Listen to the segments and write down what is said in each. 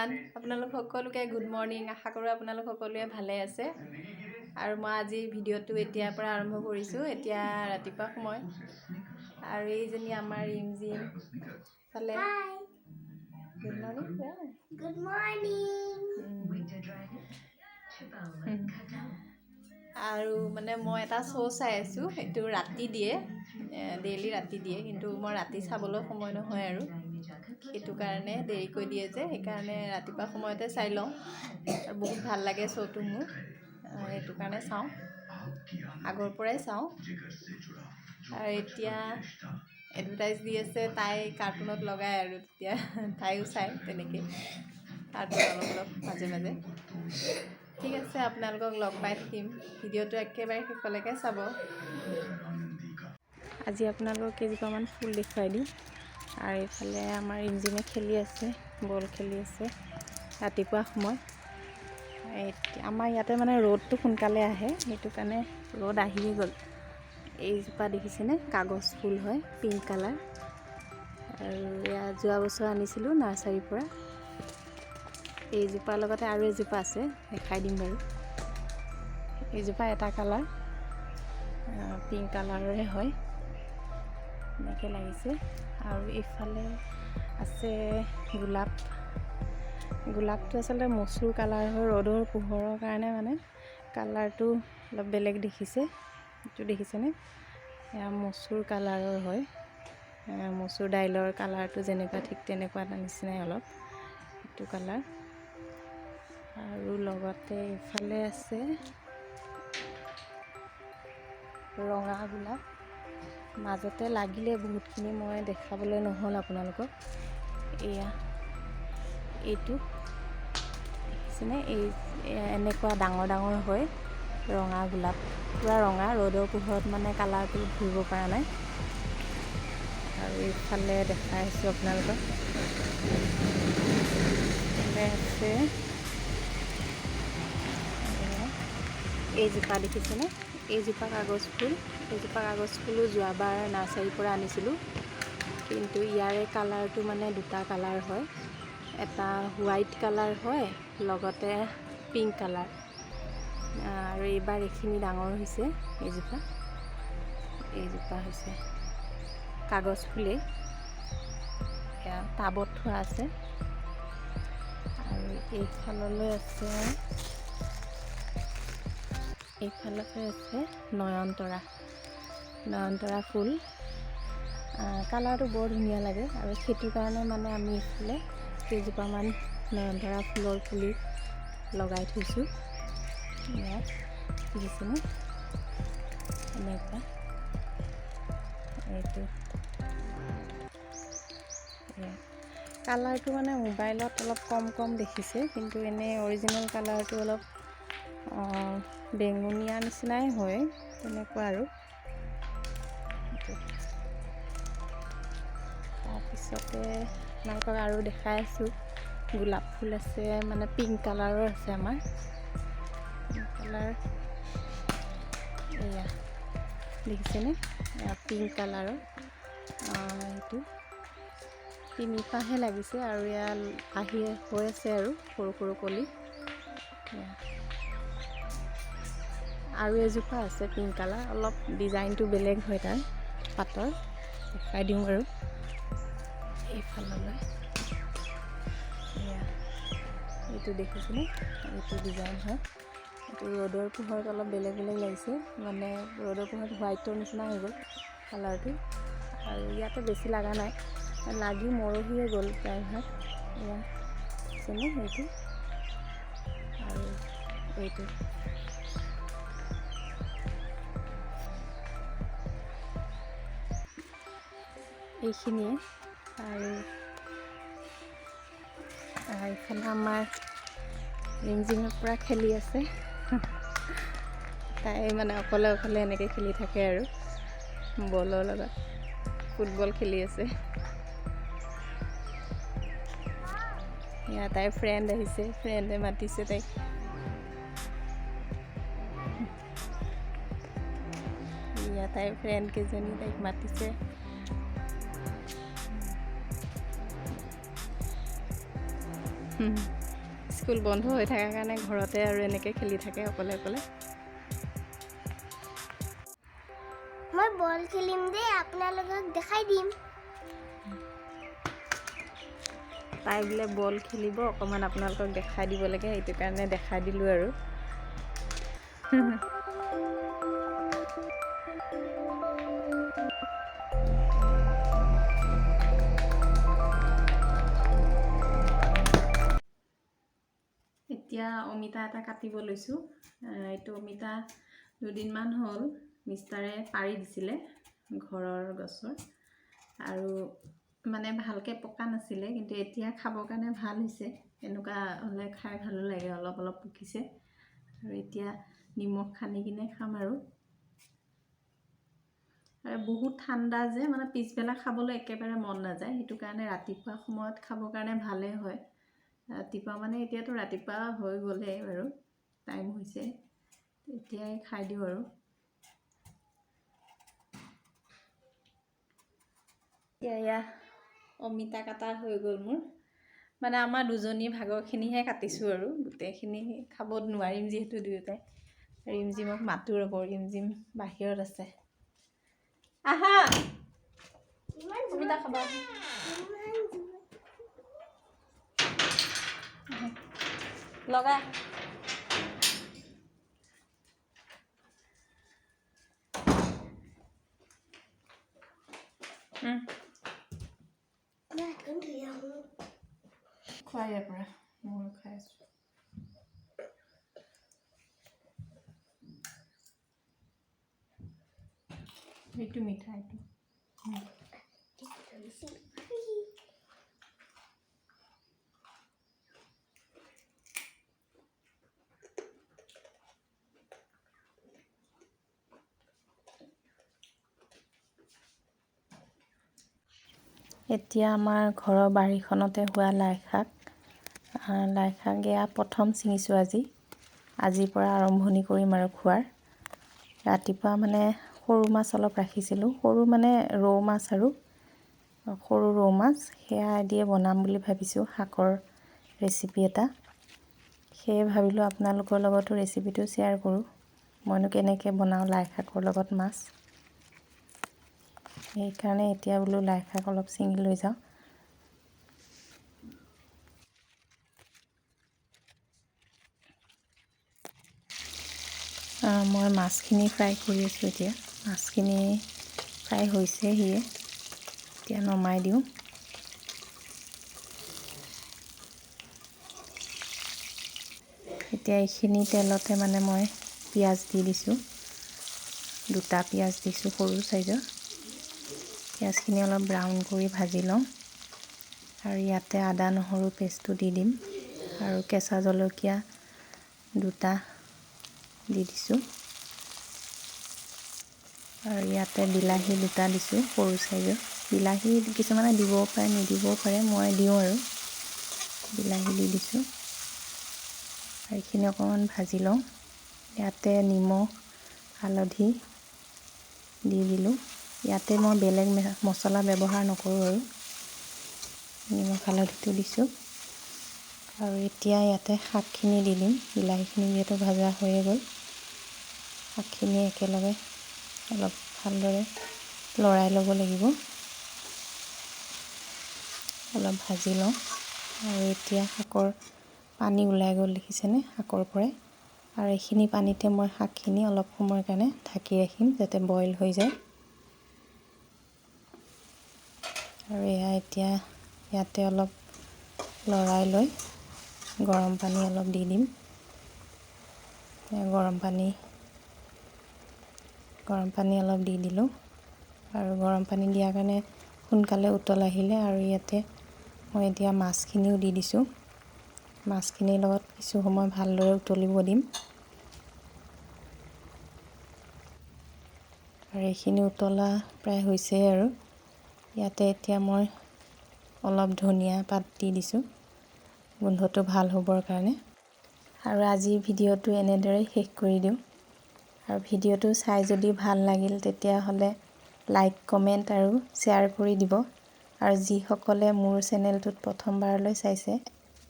Everyone আপোনালোক সকলোকে good morning আশা কৰোঁ আপোনালোক সকলোৱে ভালে আছে আৰু মই আজি ভিডিঅ'টো এতিয়াৰ পৰা আৰম্ভ কৰিছোঁ এতিয়া ৰাতিপুৱা সময় আৰু এইজনী আমাৰ ৰিমজিম ফালে গুড মৰ্ণিং আৰু মানে মই এটা শ্ব' চাই আছোঁ সেইটো ৰাতি দিয়ে ডেইলি ৰাতি দিয়ে কিন্তু মই ৰাতি চাবলৈ সময় নহয় আৰু সেইটো কাৰণে দেৰিকৈ দিয়ে যে সেইকাৰণে ৰাতিপুৱা সময়তে চাই লওঁ আৰু বহুত ভাল লাগে শ্ব'টো মোৰ সেইটো কাৰণে চাওঁ আগৰ পৰাই চাওঁ আৰু এতিয়া এডভাৰটাইজ দি আছে তাই কাৰ্টুনত লগাই আৰু তেতিয়া তাইও চায় তেনেকৈ কাৰ্টুন অলপ মাজে মাজে ঠিক আছে আপোনালোকক লগ পাই থাকিম ভিডিঅ'টো একেবাৰে শেষলৈকে চাব আজি আপোনালোকক কেইজোপামান ফুল দেখুৱাই দিম আৰু এইফালে আমাৰ ৰিমজিমে খেলি আছে বল খেলি আছে ৰাতিপুৱা সময় আমাৰ ইয়াতে মানে ৰ'দটো সোনকালে আহে সেইটো কাৰণে ৰ'দ আহিয়ে গ'ল এইজোপা দেখিছেনে কাগজ ফুল হয় পিংক কালাৰ আৰু এয়া যোৱা বছৰ আনিছিলোঁ নাৰ্চাৰীৰ পৰা এইজোপাৰ লগতে আৰু এজোপা আছে দেখাই দিম বাৰু এইজোপা এটা কালাৰ পিংক কালাৰৰে হয় এনেকৈ লাগিছে আৰু এইফালে আছে গোলাপটো আচলতে মচুৰ কালাৰ হয় ৰ'দৰ পোহৰৰ কাৰণে মানে কালাৰটো অলপ বেলেগ দেখিছে এইটো দেখিছেনে এয়া মচুৰ কালাৰৰ হয় মচুৰ দাইলৰ কালাৰটো যেনেকুৱা ঠিক তেনেকুৱা এটা নিচিনাই অলপ এইটো কালাৰ আৰু লগতে এইফালে আছে ৰঙা গোলাপ মাজতে লাগিলে বহুতখিনি মই দেখাবলৈ নহ'ল আপোনালোকক এয়া এইটো দেখিছেনে এই এনেকুৱা ডাঙৰ ডাঙৰ হয় ৰঙা গোলাপ পূৰা ৰঙা ৰ'দৰ পোহৰত মানে কালাৰটো ধৰিব পৰা নাই আৰু এইফালে দেখাই আছোঁ আপোনালোকক এইফালে আছে এইজোপা দেখিছেনে এইজোপা কাগজ ফুলো যোৱাবাৰ নাৰ্চাৰীৰ পৰা আনিছিলোঁ কিন্তু ইয়াৰে কালাৰটো মানে দুটা কালাৰ হয় এটা হোৱাইট কালাৰ হয় লগতে পিংক কালাৰ আৰু এইবাৰ এইখিনি ডাঙৰ হৈছে এইজোপা হৈছে কাগজ ফুলেই এয়া টাবত থোৱা আছে আৰু এইফাললৈ আছে নয়নতৰা ফুল কালাৰটো বৰ ধুনীয়া লাগে আৰু সেইটো কাৰণে মানে আমি এইফালে কেইজোপামান নয়নতৰা ফুলৰ পুলি লগাই থৈছোঁ ইয়াত দেখিছেনে এনেকুৱা এইটো কালাৰটো মানে মোবাইলত অলপ কম দেখিছে কিন্তু এনেই অৰিজিনেল কালাৰটো অলপ বেঙুনীয়া নিচিনাই হয় তেনেকুৱা আৰু তাৰপিছতে আপোনালোকক আৰু দেখাই আছোঁ গোলাপ ফুল আছে মানে পিংক কালাৰৰ আছে আমাৰ পিংক কালাৰ এয়া দেখিছেনে এয়া পিংক কালাৰৰ এইটো তিনিপাহে লাগিছে আৰু এয়া হৈ আছে আৰু সৰু সৰু কলি আৰু এজোপা আছে পিংক কালাৰ অলপ ডিজাইনটো বেলেগ হয় তাৰ পাতৰ দেখাই দিওঁ বাৰু এইফাললৈ এয়া এইটো দেখিছেনে এইটো ডিজাইন হয় এইটো ৰ'দৰ পোহৰত অলপ বেলেগ লাগিছে মানে ৰ'দৰ পোহৰত হোৱাইটৰ নিচিনা হৈ গ'ল কালাৰটো আৰু ইয়াতে বেছি লগা নাই লাগি মৰহিয়ে গ'ল প্ৰায়ভাগ এয়া দেখিছেনে সেইটো আৰু এইটো এইখিনিয়ে আৰু এইফালে আমাৰ ৰিমজিমৰ পৰা খেলি আছে তাই মানে অকলে এনেকৈ খেলি থাকে আৰু বলৰ লগত ফুটবল খেলি আছে তাইৰ ফ্ৰেণ্ড আহিছে ফ্ৰেণ্ডে মাতিছে তাইক তাইৰ ফ্ৰেণ্ড কেইজনী তাইক মাতিছে স্কুল বন্ধ হৈ থকাৰ কাৰণে ঘৰতে আৰু এনেকৈ খেলি থাকে অকলে অকলে। মই বল খেলিম দেই, আপোনালোকক দেখাই দিম। তাই বোলে বল খেলিব, অকণমান আপোনালোকক দেখাই দিব লাগে, সেইটো কাৰণে দেখাই দিলোঁ আৰু। এতিয়া অমিতা এটা কাটিব লৈছোঁ। এইটো অমিতা দুদিনমান হ'ল মিষ্টাৰে পাৰি দিছিলে ঘৰৰ গছৰ, আৰু মানে ভালকৈ পকা নাছিলে, কিন্তু এতিয়া খাবৰ কাৰণে ভাল হৈছে। এনেকুৱা হ'লে খাই ভালো লাগে, অলপ অলপ পকিছে। আৰু এতিয়া নিমখ সানি কিনে খাম আৰু বহুত ঠাণ্ডা যে, মানে পিছবেলা খাবলৈ একেবাৰে মন নাযায়, সেইটো কাৰণে ৰাতিপুৱা সময়ত খাবৰ কাৰণে ভালেই হয়। ৰাতিপুৱা মানে এতিয়াতো ৰাতিপুৱা হৈ গ'লেই বাৰু, টাইম হৈছে, এতিয়াই খাই দিওঁ আৰু। এয়া অমিতা কাটা হৈ গ'ল মোৰ, মানে আমাৰ দুজনী ভাগৰখিনিহে কাটিছোঁ আৰু, গোটেইখিনি খাব নোৱাৰিম যিহেতু দুয়োটাই। ৰিমজিমক মাতো ৰ'ব, ৰিমজিম বাহিৰত আছে। আহা অমিতা খাবা। লগা খোৱা ইয়াৰ পৰা, মই খাই আছোঁ। এইটো মিঠা, এইটো এতিয়া আমাৰ ঘৰৰ বাৰীখনতে হোৱা লাই শাক এয়া প্ৰথম ছিঙিছোঁ আজিৰ পৰা আৰম্ভণি কৰিম আৰু খোৱাৰ। ৰাতিপুৱা মানে সৰু মাছ অলপ ৰাখিছিলোঁ, সৰু মানে ৰৌ মাছ, আৰু সৰু ৰৌ মাছ সেয়া দিয়ে বনাম বুলি ভাবিছোঁ, শাকৰ ৰেচিপি এটা। সেয়ে ভাবিলোঁ আপোনালোকৰ লগতো ৰেচিপিটো শ্বেয়াৰ কৰোঁ, মইনো কেনেকৈ বনাওঁ লাই শাকৰ লগত মাছ। সেইকাৰণে এতিয়া বোলো লাই শাক অলপ ছিঙি লৈ যাওঁ। মই মাছখিনি ফ্ৰাই কৰি আছোঁ এতিয়া। মাছখিনি ফ্ৰাই হৈছেহিয়ে, এতিয়া নমাই দিওঁ। এতিয়া এইখিনি তেলতে মানে মই পিঁয়াজ দি দিছোঁ, 2টা পিঁয়াজ দিছোঁ সৰু চাইজৰ। পিঁয়াজখিনি অলপ ব্ৰাউন কৰি ভাজি লওঁ, আৰু ইয়াতে আদা নহৰু পেষ্টটো দি দিম, আৰু কেঁচা জলকীয়া 2টা দি দিছোঁ, আৰু ইয়াতে বিলাহী 2টা দিছোঁ সৰু চাইজৰ। বিলাহী কিছুমানে দিবও পাৰে নিদিবও পাৰে, মই দিওঁ আৰু বিলাহী দি দিছোঁ। আৰু এইখিনি অকণমান ভাজি লওঁ। ইয়াতে নিমখ হালধি দি দিলোঁ। ইয়াতে মই বেলেগ মছলা ব্যৱহাৰ নকৰোঁ, আৰু নিমখ হালধিটো দিছোঁ। আৰু এতিয়া ইয়াতে শাকখিনি দি দিম, বিলাহীখিনি যিহেতু ভাজা হৈয়ে গ'ল। শাকখিনি একেলগে অলপ ভালদৰে লৰাই ল'ব লাগিব, অলপ ভাজি লওঁ। আৰু এতিয়া শাকৰ পানী ওলাই গ'ল, দেখিছেনে, শাকৰ পৰাই। আৰু এইখিনি পানীতে মই শাকখিনি অলপ সময়ৰ কাৰণে ঢাকি ৰাখিম, যাতে বইল হৈ যায়। আৰু এতিয়া ইয়াতে অলপ লৰাই লৈ গৰম পানী অলপ দি দিম। গৰম পানী অলপ দি দিলোঁ, আৰু গৰম পানী দিয়াৰ কাৰণে সোনকালে উতল আহিলে। আৰু ইয়াতে মই এতিয়া মাছখিনিও দি দিছোঁ। মাছখিনিৰ লগত কিছু সময় ভালদৰে উতলিব দিম। আৰু এইখিনি উতলা প্ৰায় হৈছেই, আৰু ইয়াতে এতিয়া মই অলপ ধনিয়া পাত দি দিছোঁ, গোন্ধটো ভাল হ'বৰ কাৰণে। আৰু আজিৰ ভিডিঅ'টো এনেদৰেই শেষ কৰি দিওঁ। আৰু ভিডিঅ'টো চাই যদি ভাল লাগিল তেতিয়াহ'লে লাইক, কমেণ্ট আৰু শ্বেয়াৰ কৰি দিব। আৰু যিসকলে মোৰ চেনেলটোত প্ৰথমবাৰলৈ চাইছে,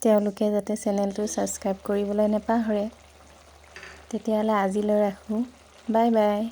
তেওঁলোকে যাতে চেনেলটো ছাবস্ক্ৰাইব কৰিবলৈ নেপাহৰে। তেতিয়াহ'লে আজিলৈ ৰাখোঁ। Bye bye.